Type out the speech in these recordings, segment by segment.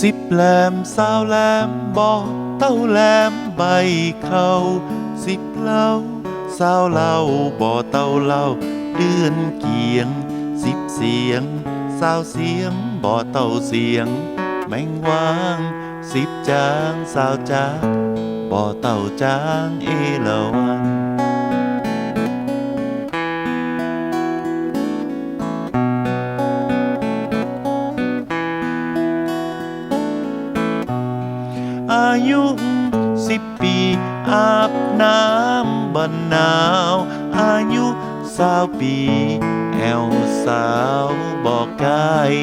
10 แหลม20 แหลมบ่เต้าแหลมใบเขา10 เหล้า20 เหล้าบ่เต้าเหล้าเดือนเกียง10 เสียง20 เสียงบ่เต้าเสียงแม่งวาง10 จาง20 จางบ่เต้าจางเอละวังอายุ10 ปีอาบน้ำบันหนาวอายุ20 ปีแอวสาวบอกกาย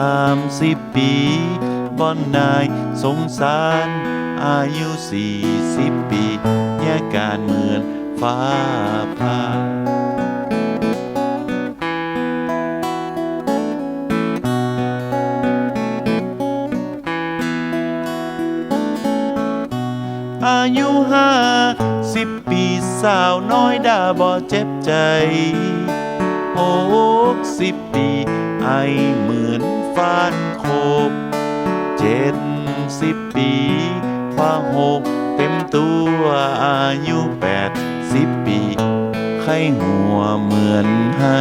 30 ปีบ่อนนายสงสารอายุ40 ปีแยกการเหมือนฟ้าผ่าอายุ50 ปีสาวน้อยด่าบ่เจ็บใจ60 ปีไอเหมือนฟานโคบ70 ปีฟ้าหกเต็มตัวอายุ80 ปีไข้หัวเหมือนให้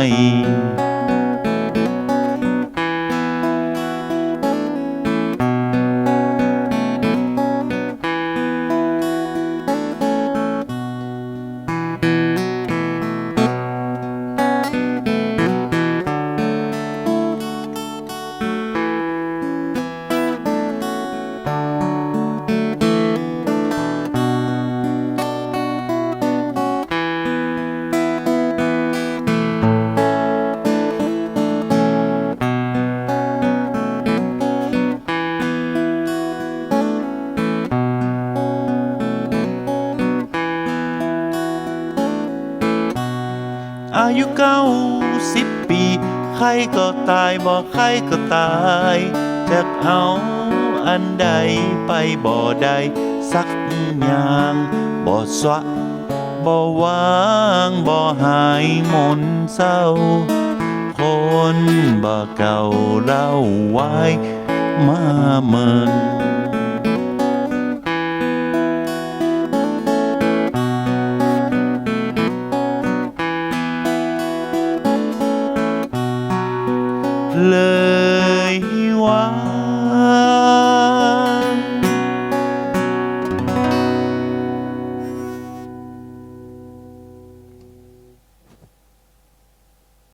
อายุ90 ปีใครก็ตายบ่ใครก็ตายจักเอาอันใดไปบ่ได้สักอย่างบ่สวะบ่วางบ่หายมนเศร้าคนบ่เก่าเล่าไว้มาเมินเลยว่า